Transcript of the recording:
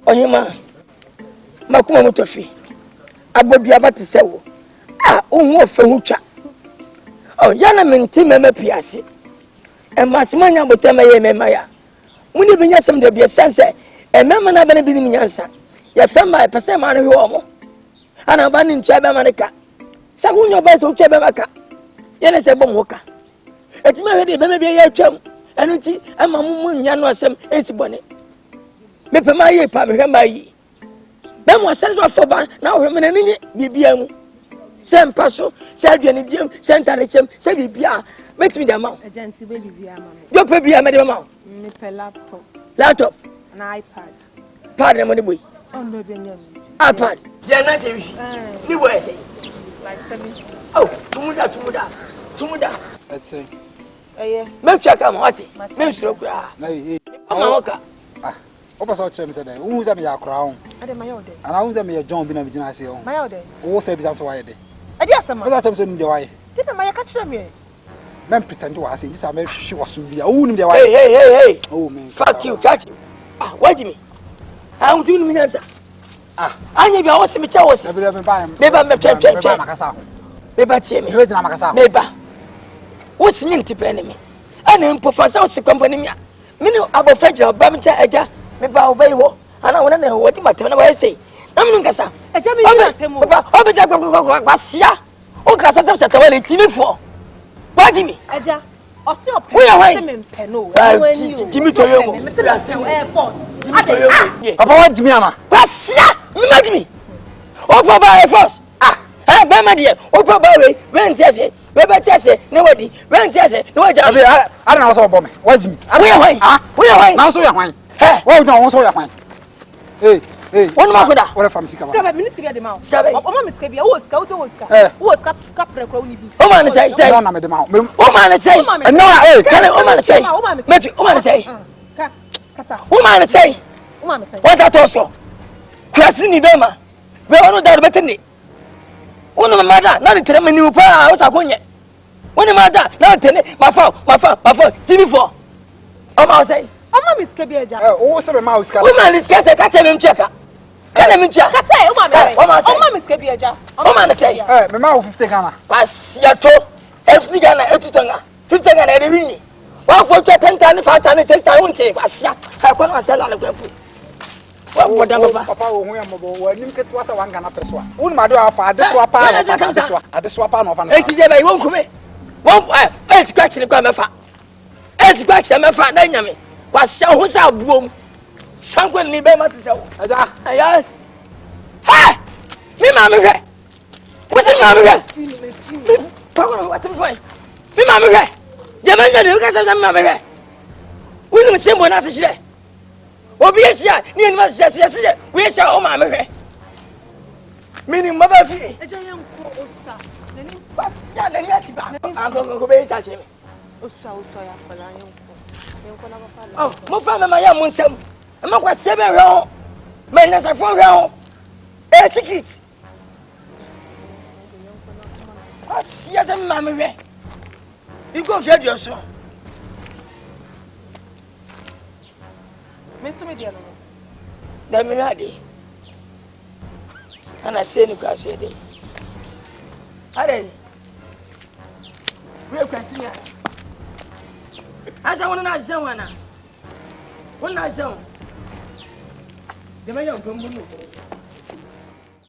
Ohima makuma mutofi abodua batesewo ohun ofe hutwa yana menti mema piase emasmanya botama ye mema ya muni binya sem de bia sense mema na bana bi ni nyansa ya fema pese ma no hwe omo ana ba ni ntwa be maneka sa hunyo ba se utwa be maka yana se bom hoka etima hwe de bema bia ya twam enu ti ama mu nya no asem esibone me pema ye pa me hwe ma yi be mo sense wa foba na hwe me na ni bibia mu se mpa so se aduane diem se ntane chem se bibia metimi de ma agent be bibia ma me yo pe bia me de ma me pe laptop na ipad pad na mo de boy on be nyam ipad ya na te wi ni boy say like 7 oh tumuda let's say me check am hoti me suro kura ama hoka opa so chem say dey wu za me ya kura ho ade ma yode ana wu za me ya John bi na bigina ase ho ma yode wo say bi za so wa yede ade asama wo za chem say nim de wa ye dede ma ya ka kire me men pretend wa ase bi sa me hwe waso bi a wu nim de wa ye hey oh man fuck you catch wait me I'm doing me answer anya bi a wo se me cha wo se be ba me twa makasa me ba tie me me na makasa me ba wo sinye ntipe ne me ana mpofa sa wo se kwampa ne me me abofa gira ba me cha aja me ba wo bai wo ana wona na wo di matem na wa sei na me nkasa aja me yi matem papa o be ja kwasia o ka sa sa tawale timifo wadi mi aja o se o pe me mpe no timi to yo mo airport papa wa jimi ama kwasia me madimi o papa e force be ma de o papa we ntese we be tese ne wadi we ntese ne waja abi ara na so bo me wa jimi we hwan na so ya hwan wo na wo so ya hwan wonu makoda wala famisi ska ba ministry de ma o ma miska bia wo ska wo ska kapre kwa uni bi o ma ne say no na me de ma o ma ne say no kale o ma ne say metu o ma ne say kasa o ma ne say what that also kwasi ni be ma be onu da be tene onu ma da na tere mani upa o sa konye onu ma da na tene ma fa tv for o ma say o ma miska bia ja o se be ma o ska o ma ne ska se ka che me mcheka kale me mcheka kasa o ma miska bia ja o ma ne say me ma o 50 Ghana pasiato every Ghana etutanga 50 Ghana e rini wa fo 10 tani 5 tani 6 tani unte pasia ka kwa na sela le kwampu wa boda papa wo hu ya mo wo nim ketu asa 1 Ghana peso a un ma do afa adeso pa na adeso pa na ofa na eti je ba won kume won scratch ni kwa mefa scratch mefa na nyame wa sia ho sa buom sankwa ni be ma tse wo aja yes ha mi ma me hwe wo se ma me hwe pa ko wa tse foi mi ma me hwe je ma nyade ka sa ma me hwe woni me sembo na tse obi esia ni eni ma sia we sia o ma me hwe mini maba fi eja ye nko osta nani bas ya nani atiba ango be sia cheme osta ya fala ye nko na ba fala mo fa mama ya mo nsem e ma kwa sebe hwe ho me na sa fo hwe ho e secret asia se ma me hwe iko fi adio so me se me dia no da me ade ana se ni kwa se de are we kwa sinya asa wona na se wana wona se de me ya mpambu no